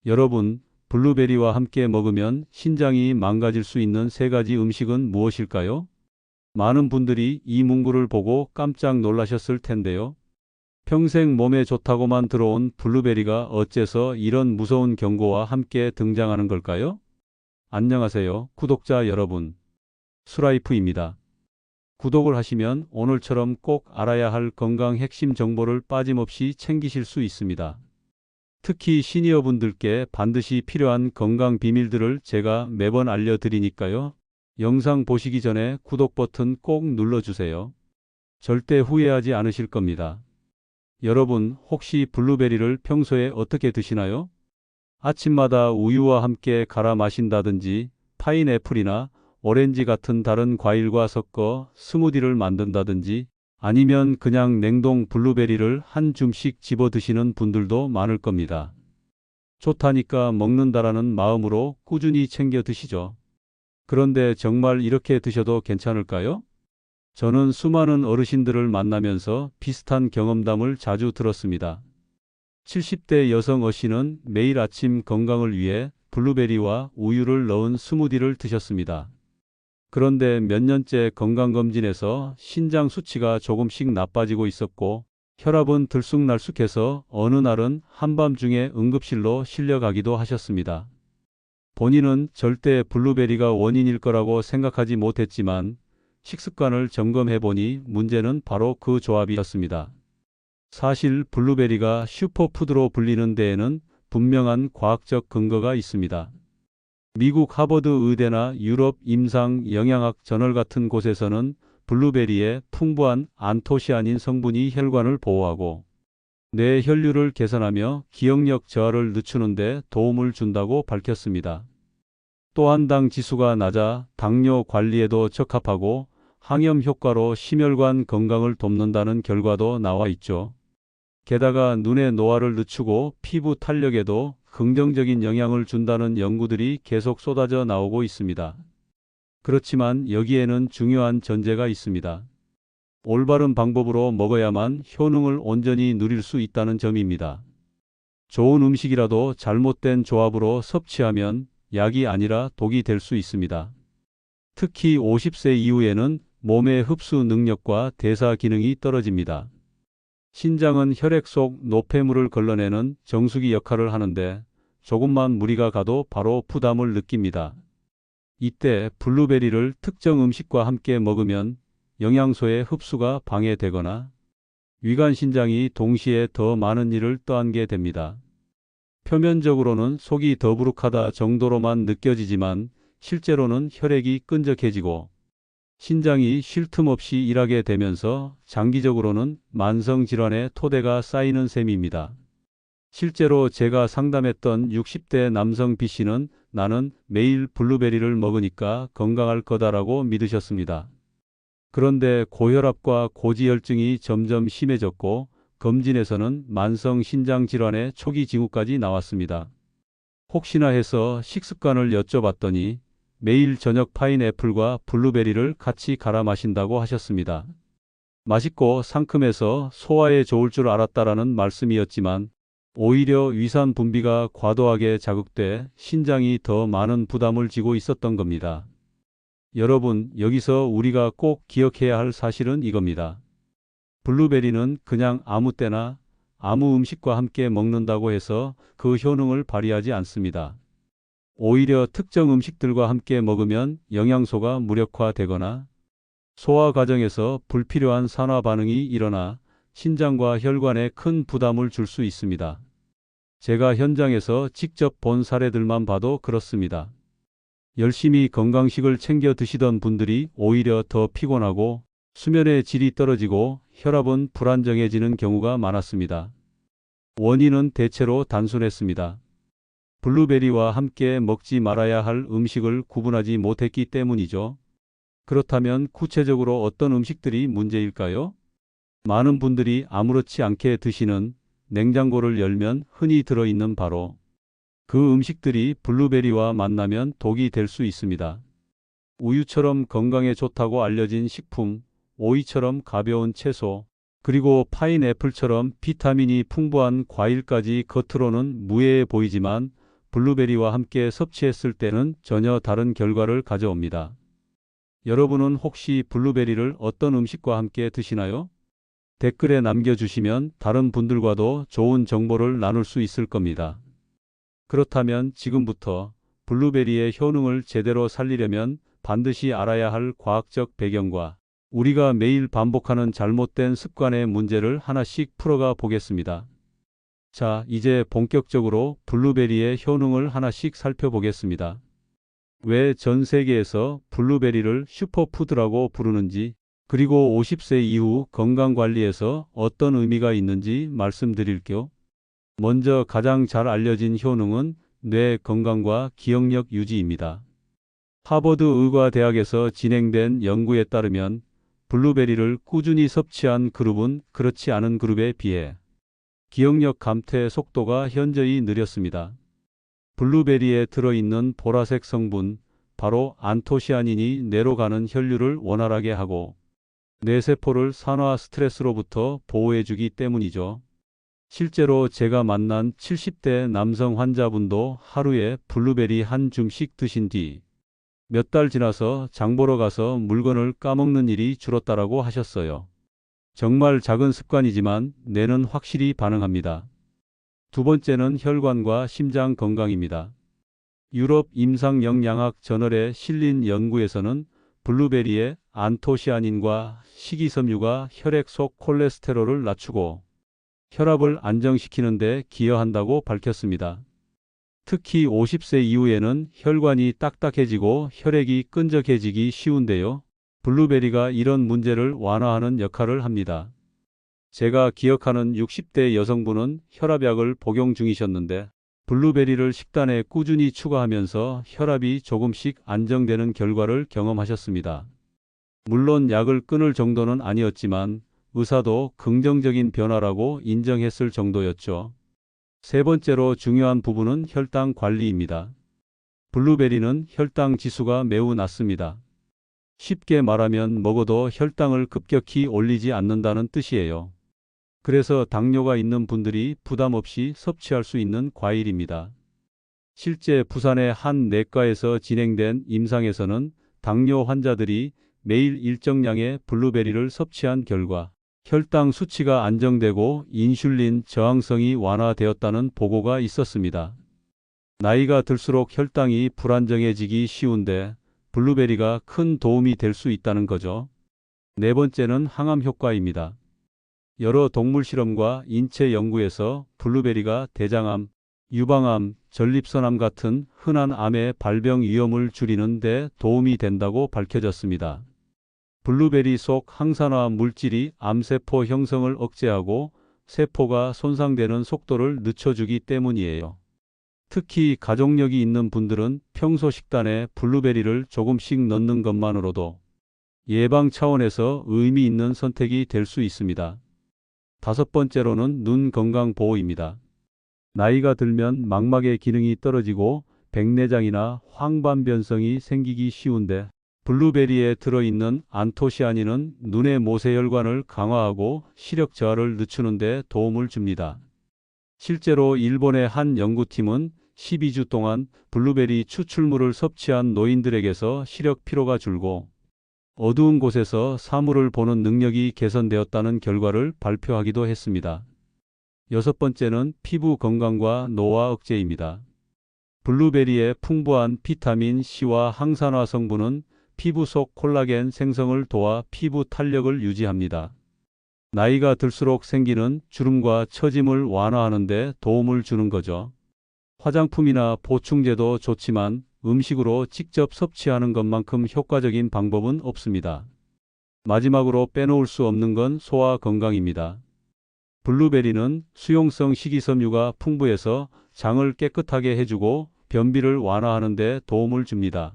여러분, 블루베리와 함께 먹으면 신장이 망가질 수 있는 세 가지 음식은 무엇일까요? 많은 분들이 이 문구를 보고 깜짝 놀라셨을 텐데요. 평생 몸에 좋다고만 들어온 블루베리가 어째서 이런 무서운 경고와 함께 등장하는 걸까요? 안녕하세요, 구독자 여러분. 수라이프입니다. 구독을 하시면 오늘처럼 꼭 알아야 할 건강 핵심 정보를 빠짐없이 챙기실 수 있습니다. 특히 시니어분들께 반드시 필요한 건강 비밀들을 제가 매번 알려드리니까요. 영상 보시기 전에 구독 버튼 꼭 눌러주세요. 절대 후회하지 않으실 겁니다. 여러분, 혹시 블루베리를 평소에 어떻게 드시나요? 아침마다 우유와 함께 갈아 마신다든지 파인애플이나 오렌지 같은 다른 과일과 섞어 스무디를 만든다든지 아니면 그냥 냉동 블루베리를 한 줌씩 집어 드시는 분들도 많을 겁니다. 좋다니까 먹는다라는 마음으로 꾸준히 챙겨 드시죠. 그런데 정말 이렇게 드셔도 괜찮을까요? 저는 수많은 어르신들을 만나면서 비슷한 경험담을 자주 들었습니다. 70대 여성 어씨는 매일 아침 건강을 위해 블루베리와 우유를 넣은 스무디를 드셨습니다. 그런데 몇 년째 건강검진에서 신장 수치가 조금씩 나빠지고 있었고 혈압은 들쑥날쑥해서 어느 날은 한밤중에 응급실로 실려가기도 하셨습니다. 본인은 절대 블루베리가 원인일 거라고 생각하지 못했지만 식습관을 점검해보니 문제는 바로 그 조합이었습니다. 사실 블루베리가 슈퍼푸드로 불리는 데에는 분명한 과학적 근거가 있습니다. 미국 하버드 의대나 유럽 임상 영양학 저널 같은 곳에서는 블루베리의 풍부한 안토시아닌 성분이 혈관을 보호하고 뇌 혈류를 개선하며 기억력 저하를 늦추는 데 도움을 준다고 밝혔습니다. 또한 당 지수가 낮아 당뇨 관리에도 적합하고 항염 효과로 심혈관 건강을 돕는다는 결과도 나와 있죠. 게다가 눈의 노화를 늦추고 피부 탄력에도 긍정적인 영향을 준다는 연구들이 계속 쏟아져 나오고 있습니다. 그렇지만 여기에는 중요한 전제가 있습니다. 올바른 방법으로 먹어야만 효능을 온전히 누릴 수 있다는 점입니다. 좋은 음식이라도 잘못된 조합으로 섭취하면 약이 아니라 독이 될 수 있습니다. 특히 50세 이후에는 몸의 흡수 능력과 대사 기능이 떨어집니다. 신장은 혈액 속 노폐물을 걸러내는 정수기 역할을 하는데 조금만 무리가 가도 바로 부담을 느낍니다. 이때 블루베리를 특정 음식과 함께 먹으면 영양소의 흡수가 방해되거나 위관 신장이 동시에 더 많은 일을 떠안게 됩니다. 표면적으로는 속이 더부룩하다 정도로만 느껴지지만 실제로는 혈액이 끈적해지고 신장이 쉴 틈 없이 일하게 되면서 장기적으로는 만성질환의 토대가 쌓이는 셈입니다. 실제로 제가 상담했던 60대 남성 B씨는 나는 매일 블루베리를 먹으니까 건강할 거다라고 믿으셨습니다. 그런데 고혈압과 고지혈증이 점점 심해졌고 검진에서는 만성 신장질환의 초기 징후까지 나왔습니다. 혹시나 해서 식습관을 여쭤봤더니 매일 저녁 파인애플과 블루베리를 같이 갈아 마신다고 하셨습니다. 맛있고 상큼해서 소화에 좋을 줄 알았다라는 말씀이었지만 오히려 위산 분비가 과도하게 자극돼 신장이 더 많은 부담을 지고 있었던 겁니다. 여러분, 여기서 우리가 꼭 기억해야 할 사실은 이겁니다. 블루베리는 그냥 아무 때나 아무 음식과 함께 먹는다고 해서 그 효능을 발휘하지 않습니다. 오히려 특정 음식들과 함께 먹으면 영양소가 무력화되거나 소화 과정에서 불필요한 산화 반응이 일어나 신장과 혈관에 큰 부담을 줄 수 있습니다. 제가 현장에서 직접 본 사례들만 봐도 그렇습니다. 열심히 건강식을 챙겨 드시던 분들이 오히려 더 피곤하고 수면의 질이 떨어지고 혈압은 불안정해지는 경우가 많았습니다. 원인은 대체로 단순했습니다. 블루베리와 함께 먹지 말아야 할 음식을 구분하지 못했기 때문이죠. 그렇다면 구체적으로 어떤 음식들이 문제일까요? 많은 분들이 아무렇지 않게 드시는 냉장고를 열면 흔히 들어있는 바로 그 음식들이 블루베리와 만나면 독이 될 수 있습니다. 우유처럼 건강에 좋다고 알려진 식품, 오이처럼 가벼운 채소, 그리고 파인애플처럼 비타민이 풍부한 과일까지 겉으로는 무해해 보이지만 블루베리와 함께 섭취했을 때는 전혀 다른 결과를 가져옵니다. 여러분은 혹시 블루베리를 어떤 음식과 함께 드시나요? 댓글에 남겨주시면 다른 분들과도 좋은 정보를 나눌 수 있을 겁니다. 그렇다면 지금부터 블루베리의 효능을 제대로 살리려면 반드시 알아야 할 과학적 배경과 우리가 매일 반복하는 잘못된 습관의 문제를 하나씩 풀어가 보겠습니다. 자, 이제 본격적으로 블루베리의 효능을 하나씩 살펴보겠습니다. 왜 전 세계에서 블루베리를 슈퍼푸드라고 부르는지, 그리고 50세 이후 건강관리에서 어떤 의미가 있는지 말씀드릴게요. 먼저 가장 잘 알려진 효능은 뇌 건강과 기억력 유지입니다. 하버드 의과대학에서 진행된 연구에 따르면 블루베리를 꾸준히 섭취한 그룹은 그렇지 않은 그룹에 비해 기억력 감퇴 속도가 현저히 느렸습니다. 블루베리에 들어있는 보라색 성분, 바로 안토시아닌이 뇌로 가는 혈류를 원활하게 하고 뇌세포를 산화 스트레스로부터 보호해주기 때문이죠. 실제로 제가 만난 70대 남성 환자분도 하루에 블루베리 한 줌씩 드신 뒤 몇 달 지나서 장 보러 가서 물건을 까먹는 일이 줄었다라고 하셨어요. 정말 작은 습관이지만 뇌는 확실히 반응합니다. 두 번째는 혈관과 심장 건강입니다. 유럽 임상영양학 저널에 실린 연구에서는 블루베리의 안토시아닌과 식이섬유가 혈액 속 콜레스테롤을 낮추고 혈압을 안정시키는 데 기여한다고 밝혔습니다. 특히 50세 이후에는 혈관이 딱딱해지고 혈액이 끈적해지기 쉬운데요. 블루베리가 이런 문제를 완화하는 역할을 합니다. 제가 기억하는 60대 여성분은 혈압약을 복용 중이셨는데 블루베리를 식단에 꾸준히 추가하면서 혈압이 조금씩 안정되는 결과를 경험하셨습니다. 물론 약을 끊을 정도는 아니었지만 의사도 긍정적인 변화라고 인정했을 정도였죠. 세 번째로 중요한 부분은 혈당 관리입니다. 블루베리는 혈당 지수가 매우 낮습니다. 쉽게 말하면 먹어도 혈당을 급격히 올리지 않는다는 뜻이에요. 그래서 당뇨가 있는 분들이 부담 없이 섭취할 수 있는 과일입니다. 실제 부산의 한 내과에서 진행된 임상에서는 당뇨 환자들이 매일 일정량의 블루베리를 섭취한 결과 혈당 수치가 안정되고 인슐린 저항성이 완화되었다는 보고가 있었습니다. 나이가 들수록 혈당이 불안정해지기 쉬운데 블루베리가 큰 도움이 될 수 있다는 거죠. 네 번째는 항암 효과입니다. 여러 동물 실험과 인체 연구에서 블루베리가 대장암, 유방암, 전립선암 같은 흔한 암의 발병 위험을 줄이는 데 도움이 된다고 밝혀졌습니다. 블루베리 속 항산화 물질이 암세포 형성을 억제하고 세포가 손상되는 속도를 늦춰주기 때문이에요. 특히 가족력이 있는 분들은 평소 식단에 블루베리를 조금씩 넣는 것만으로도 예방 차원에서 의미 있는 선택이 될 수 있습니다. 다섯 번째로는 눈 건강 보호입니다. 나이가 들면 망막의 기능이 떨어지고 백내장이나 황반변성이 생기기 쉬운데 블루베리에 들어있는 안토시아닌은 눈의 모세혈관을 강화하고 시력 저하를 늦추는 데 도움을 줍니다. 실제로 일본의 한 연구팀은 12주 동안 블루베리 추출물을 섭취한 노인들에게서 시력 피로가 줄고 어두운 곳에서 사물을 보는 능력이 개선되었다는 결과를 발표하기도 했습니다. 여섯 번째는 피부 건강과 노화 억제입니다. 블루베리의 풍부한 비타민 C와 항산화 성분은 피부 속 콜라겐 생성을 도와 피부 탄력을 유지합니다. 나이가 들수록 생기는 주름과 처짐을 완화하는 데 도움을 주는 거죠. 화장품이나 보충제도 좋지만 음식으로 직접 섭취하는 것만큼 효과적인 방법은 없습니다. 마지막으로 빼놓을 수 없는 건 소화 건강입니다. 블루베리는 수용성 식이섬유가 풍부해서 장을 깨끗하게 해주고 변비를 완화하는 데 도움을 줍니다.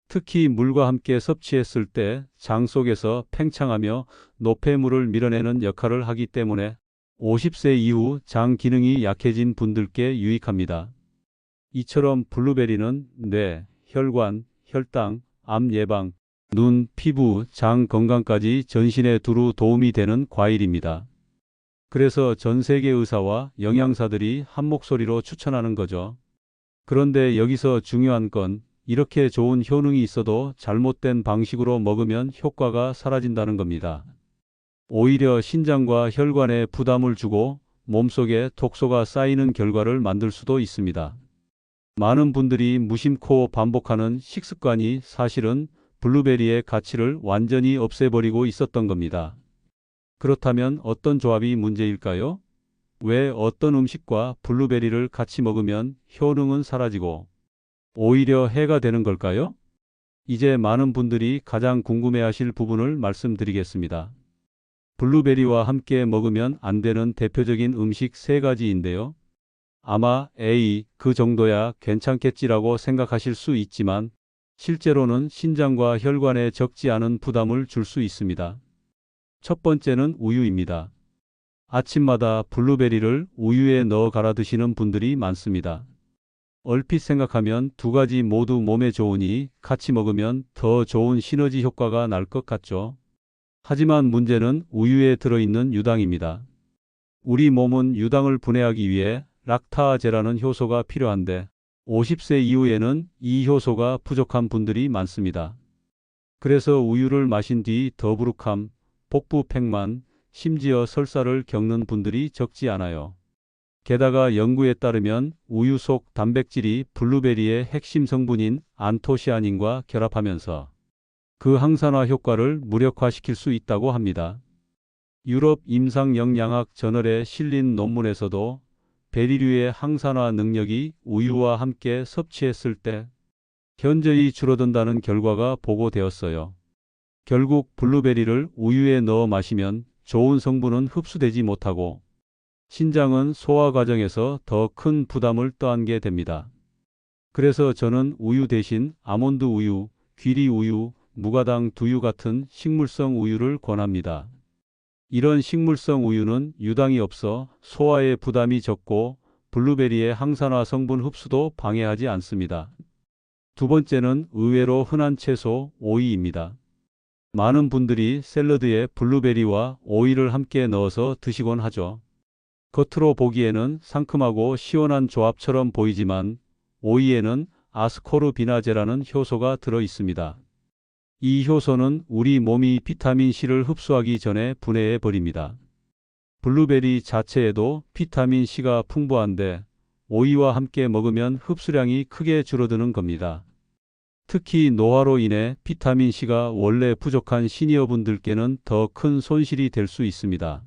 특히 물과 함께 섭취했을 때 장 속에서 팽창하며 노폐물을 밀어내는 역할을 하기 때문에 50세 이후 장 기능이 약해진 분들께 유익합니다. 이처럼 블루베리는 뇌, 혈관, 혈당, 암 예방, 눈, 피부, 장 건강까지 전신에 두루 도움이 되는 과일입니다. 그래서 전 세계 의사와 영양사들이 한 목소리로 추천하는 거죠. 그런데 여기서 중요한 건 이렇게 좋은 효능이 있어도 잘못된 방식으로 먹으면 효과가 사라진다는 겁니다. 오히려 신장과 혈관에 부담을 주고 몸속에 독소가 쌓이는 결과를 만들 수도 있습니다. 많은 분들이 무심코 반복하는 식습관이 사실은 블루베리의 가치를 완전히 없애버리고 있었던 겁니다. 그렇다면 어떤 조합이 문제일까요? 왜 어떤 음식과 블루베리를 같이 먹으면 효능은 사라지고 오히려 해가 되는 걸까요? 이제 많은 분들이 가장 궁금해하실 부분을 말씀드리겠습니다. 블루베리와 함께 먹으면 안 되는 대표적인 음식 세 가지인데요. 아마 에이, 그 정도야 괜찮겠지라고 생각하실 수 있지만 실제로는 신장과 혈관에 적지 않은 부담을 줄 수 있습니다. 첫 번째는 우유입니다. 아침마다 블루베리를 우유에 넣어 갈아 드시는 분들이 많습니다. 얼핏 생각하면 두 가지 모두 몸에 좋으니 같이 먹으면 더 좋은 시너지 효과가 날 것 같죠. 하지만 문제는 우유에 들어있는 유당입니다. 우리 몸은 유당을 분해하기 위해 락타아제라는 효소가 필요한데 50세 이후에는 이 효소가 부족한 분들이 많습니다. 그래서 우유를 마신 뒤 더부룩함, 복부 팽만, 심지어 설사를 겪는 분들이 적지 않아요. 게다가 연구에 따르면 우유 속 단백질이 블루베리의 핵심 성분인 안토시아닌과 결합하면서 그 항산화 효과를 무력화시킬 수 있다고 합니다. 유럽 임상영양학 저널에 실린 논문에서도 베리류의 항산화 능력이 우유와 함께 섭취했을 때 현저히 줄어든다는 결과가 보고되었어요. 결국 블루베리를 우유에 넣어 마시면 좋은 성분은 흡수되지 못하고 신장은 소화 과정에서 더 큰 부담을 떠안게 됩니다. 그래서 저는 우유 대신 아몬드 우유, 귀리 우유, 무가당 두유 같은 식물성 우유를 권합니다. 이런 식물성 우유는 유당이 없어 소화에 부담이 적고 블루베리의 항산화 성분 흡수도 방해하지 않습니다. 두 번째는 의외로 흔한 채소 오이입니다. 많은 분들이 샐러드에 블루베리와 오이를 함께 넣어서 드시곤 하죠. 겉으로 보기에는 상큼하고 시원한 조합처럼 보이지만 오이에는 아스코르비나제라는 효소가 들어 있습니다. 이 효소는 우리 몸이 비타민C를 흡수하기 전에 분해해 버립니다. 블루베리 자체에도 비타민C가 풍부한데 오이와 함께 먹으면 흡수량이 크게 줄어드는 겁니다. 특히 노화로 인해 비타민C가 원래 부족한 시니어분들께는 더 큰 손실이 될 수 있습니다.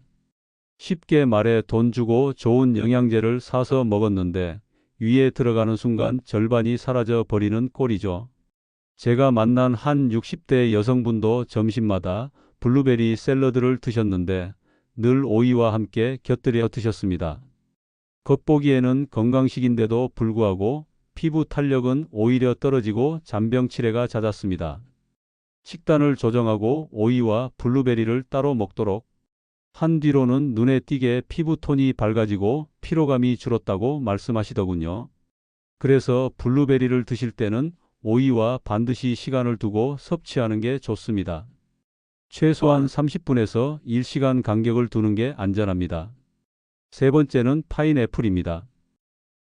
쉽게 말해 돈 주고 좋은 영양제를 사서 먹었는데 위에 들어가는 순간 절반이 사라져 버리는 꼴이죠. 제가 만난 한 60대 여성분도 점심마다 블루베리 샐러드를 드셨는데 늘 오이와 함께 곁들여 드셨습니다. 겉보기에는 건강식인데도 불구하고 피부 탄력은 오히려 떨어지고 잔병 치레가 잦았습니다. 식단을 조정하고 오이와 블루베리를 따로 먹도록 한 뒤로는 눈에 띄게 피부톤이 밝아지고 피로감이 줄었다고 말씀하시더군요. 그래서 블루베리를 드실 때는 오이와 반드시 시간을 두고 섭취하는 게 좋습니다. 최소한 30분에서 1시간 간격을 두는 게 안전합니다. 세 번째는 파인애플입니다.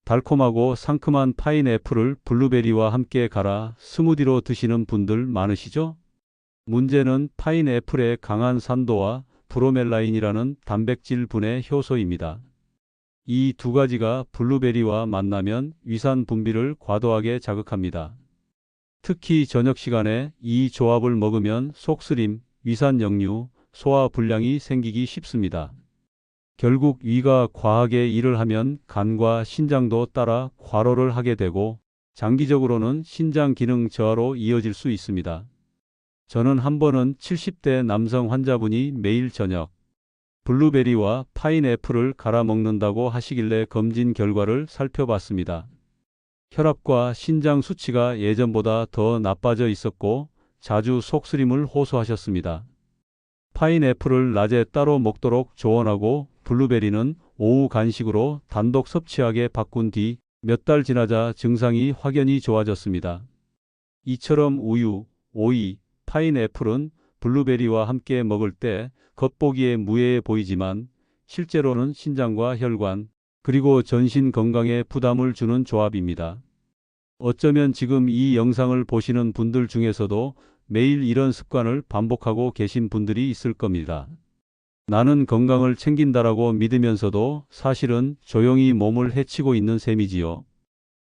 달콤하고 상큼한 파인애플을 블루베리와 함께 갈아 스무디로 드시는 분들 많으시죠? 문제는 파인애플의 강한 산도와 브로멜라인이라는 단백질 분해 효소입니다. 이 두 가지가 블루베리와 만나면 위산 분비를 과도하게 자극합니다. 특히 저녁 시간에 이 조합을 먹으면 속쓰림, 위산 역류, 소화 불량이 생기기 쉽습니다. 결국 위가 과하게 일을 하면 간과 신장도 따라 과로를 하게 되고 장기적으로는 신장 기능 저하로 이어질 수 있습니다. 저는 한 번은 70대 남성 환자분이 매일 저녁 블루베리와 파인애플을 갈아 먹는다고 하시길래 검진 결과를 살펴봤습니다. 혈압과 신장 수치가 예전보다 더 나빠져 있었고 자주 속쓰림을 호소하셨습니다. 파인애플을 낮에 따로 먹도록 조언하고 블루베리는 오후 간식으로 단독 섭취하게 바꾼 뒤 몇 달 지나자 증상이 확연히 좋아졌습니다. 이처럼 우유, 오이, 파인애플은 블루베리와 함께 먹을 때 겉보기에 무해해 보이지만 실제로는 신장과 혈관, 그리고 전신 건강에 부담을 주는 조합입니다. 어쩌면 지금 이 영상을 보시는 분들 중에서도 매일 이런 습관을 반복하고 계신 분들이 있을 겁니다. 나는 건강을 챙긴다라고 믿으면서도 사실은 조용히 몸을 해치고 있는 셈이지요.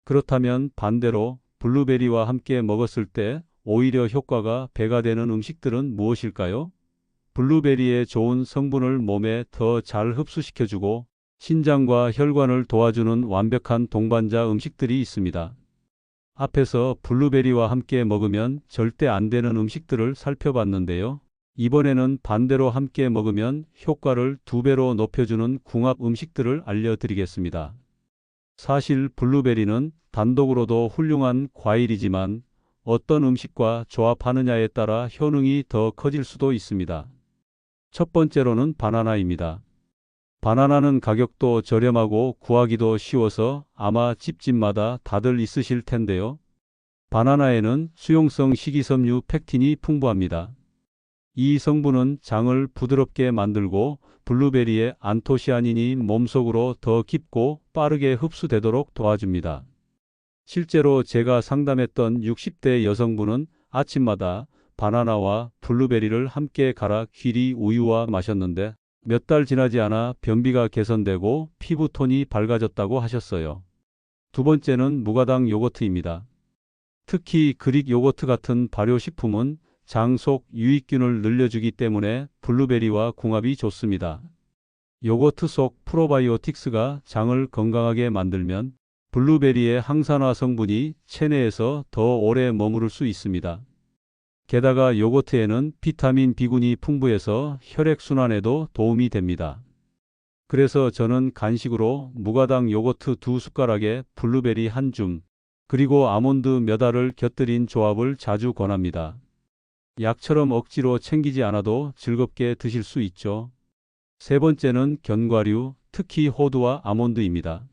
그렇다면 반대로 블루베리와 함께 먹었을 때 오히려 효과가 배가 되는 음식들은 무엇일까요? 블루베리의 좋은 성분을 몸에 더 잘 흡수시켜주고 신장과 혈관을 도와주는 완벽한 동반자 음식들이 있습니다. 앞에서 블루베리와 함께 먹으면 절대 안 되는 음식들을 살펴봤는데요. 이번에는 반대로 함께 먹으면 효과를 2배로 높여주는 궁합 음식들을 알려드리겠습니다. 사실 블루베리는 단독으로도 훌륭한 과일이지만 어떤 음식과 조합하느냐에 따라 효능이 더 커질 수도 있습니다. 첫 번째로는 바나나입니다. 바나나는 가격도 저렴하고 구하기도 쉬워서 아마 집집마다 다들 있으실 텐데요. 바나나에는 수용성 식이섬유 팩틴이 풍부합니다. 이 성분은 장을 부드럽게 만들고 블루베리의 안토시아닌이 몸속으로 더 깊고 빠르게 흡수되도록 도와줍니다. 실제로 제가 상담했던 60대 여성분은 아침마다 바나나와 블루베리를 함께 갈아 귀리 우유와 마셨는데 몇 달 지나지 않아 변비가 개선되고 피부톤이 밝아졌다고 하셨어요. 두 번째는 무가당 요거트입니다. 특히 그릭 요거트 같은 발효식품은 장 속 유익균을 늘려주기 때문에 블루베리와 궁합이 좋습니다. 요거트 속 프로바이오틱스가 장을 건강하게 만들면 블루베리의 항산화 성분이 체내에서 더 오래 머무를 수 있습니다. 게다가 요거트에는 비타민 B군이 풍부해서 혈액순환에도 도움이 됩니다. 그래서 저는 간식으로 무가당 요거트 2숟가락에 블루베리 1줌, 그리고 아몬드 몇 알을 곁들인 조합을 자주 권합니다. 약처럼 억지로 챙기지 않아도 즐겁게 드실 수 있죠. 세 번째는 견과류, 특히 호두와 아몬드입니다.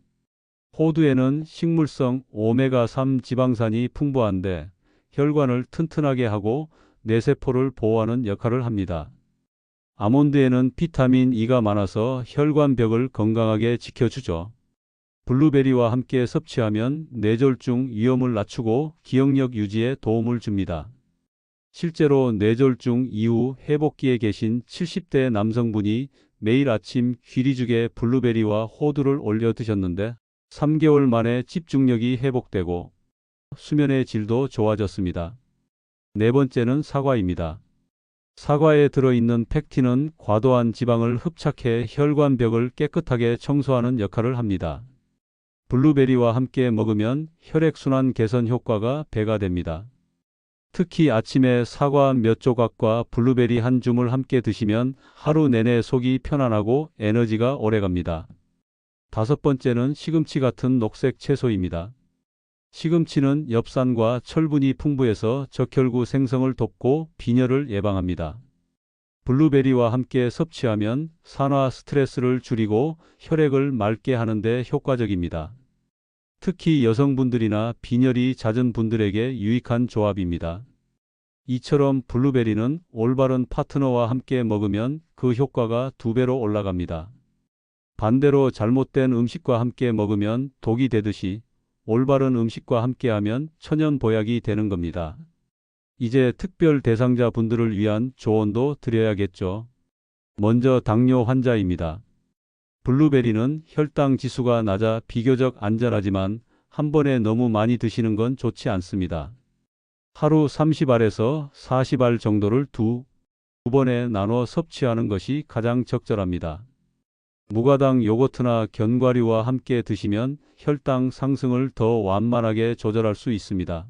호두에는 식물성 오메가3 지방산이 풍부한데 혈관을 튼튼하게 하고 뇌세포를 보호하는 역할을 합니다. 아몬드에는 비타민 E가 많아서 혈관벽을 건강하게 지켜주죠. 블루베리와 함께 섭취하면 뇌졸중 위험을 낮추고 기억력 유지에 도움을 줍니다. 실제로 뇌졸중 이후 회복기에 계신 70대 남성분이 매일 아침 귀리죽에 블루베리와 호두를 올려 드셨는데 3개월 만에 집중력이 회복되고 수면의 질도 좋아졌습니다. 네 번째는 사과입니다. 사과에 들어있는 팩틴은 과도한 지방을 흡착해 혈관벽을 깨끗하게 청소하는 역할을 합니다. 블루베리와 함께 먹으면 혈액순환 개선 효과가 배가 됩니다. 특히 아침에 사과 몇 조각과 블루베리 1줌을 함께 드시면 하루 내내 속이 편안하고 에너지가 오래갑니다. 다섯 번째는 시금치 같은 녹색 채소입니다. 시금치는 엽산과 철분이 풍부해서 적혈구 생성을 돕고 빈혈을 예방합니다. 블루베리와 함께 섭취하면 산화 스트레스를 줄이고 혈액을 맑게 하는 데 효과적입니다. 특히 여성분들이나 빈혈이 잦은 분들에게 유익한 조합입니다. 이처럼 블루베리는 올바른 파트너와 함께 먹으면 그 효과가 2배로 올라갑니다. 반대로 잘못된 음식과 함께 먹으면 독이 되듯이 올바른 음식과 함께하면 천연보약이 되는 겁니다. 이제 특별 대상자 분들을 위한 조언도 드려야겠죠. 먼저 당뇨 환자입니다. 블루베리는 혈당 지수가 낮아 비교적 안전하지만 한 번에 너무 많이 드시는 건 좋지 않습니다. 하루 30알에서 40알 정도를 두 번에 나눠 섭취하는 것이 가장 적절합니다. 무가당 요거트나 견과류와 함께 드시면 혈당 상승을 더 완만하게 조절할 수 있습니다.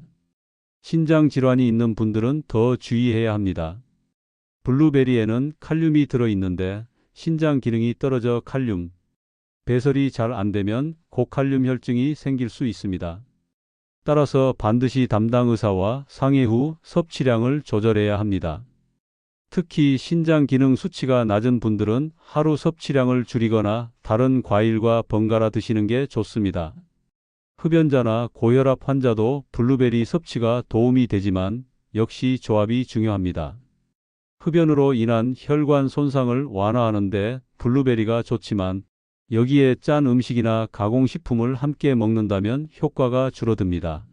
신장 질환이 있는 분들은 더 주의해야 합니다. 블루베리에는 칼륨이 들어있는데 신장 기능이 떨어져 칼륨 배설이 잘 안되면 고칼륨 혈증이 생길 수 있습니다. 따라서 반드시 담당 의사와 상의 후 섭취량을 조절해야 합니다. 특히 신장 기능 수치가 낮은 분들은 하루 섭취량을 줄이거나 다른 과일과 번갈아 드시는 게 좋습니다. 흡연자나 고혈압 환자도 블루베리 섭취가 도움이 되지만 역시 조합이 중요합니다. 흡연으로 인한 혈관 손상을 완화하는 데 블루베리가 좋지만 여기에 짠 음식이나 가공식품을 함께 먹는다면 효과가 줄어듭니다.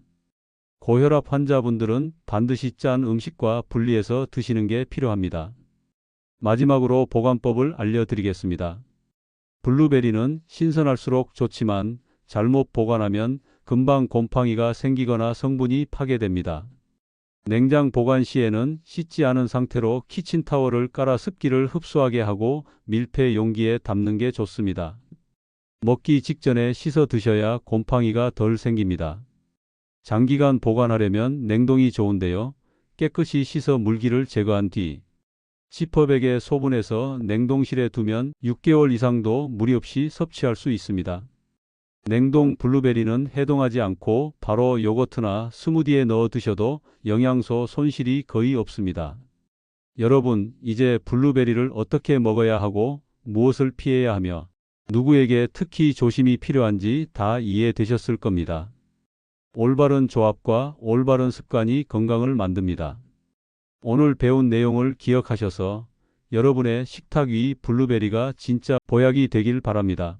고혈압 환자분들은 반드시 짠 음식과 분리해서 드시는 게 필요합니다. 마지막으로 보관법을 알려드리겠습니다. 블루베리는 신선할수록 좋지만 잘못 보관하면 금방 곰팡이가 생기거나 성분이 파괴됩니다. 냉장 보관 시에는 씻지 않은 상태로 키친타월을 깔아 습기를 흡수하게 하고 밀폐 용기에 담는 게 좋습니다. 먹기 직전에 씻어 드셔야 곰팡이가 덜 생깁니다. 장기간 보관하려면 냉동이 좋은데요. 깨끗이 씻어 물기를 제거한 뒤 지퍼백에 소분해서 냉동실에 두면 6개월 이상도 무리 없이 섭취할 수 있습니다. 냉동 블루베리는 해동하지 않고 바로 요거트나 스무디에 넣어 드셔도 영양소 손실이 거의 없습니다. 여러분, 이제 블루베리를 어떻게 먹어야 하고 무엇을 피해야 하며 누구에게 특히 조심이 필요한지 다 이해되셨을 겁니다. 올바른 조합과 올바른 습관이 건강을 만듭니다. 오늘 배운 내용을 기억하셔서 여러분의 식탁 위 블루베리가 진짜 보약이 되길 바랍니다.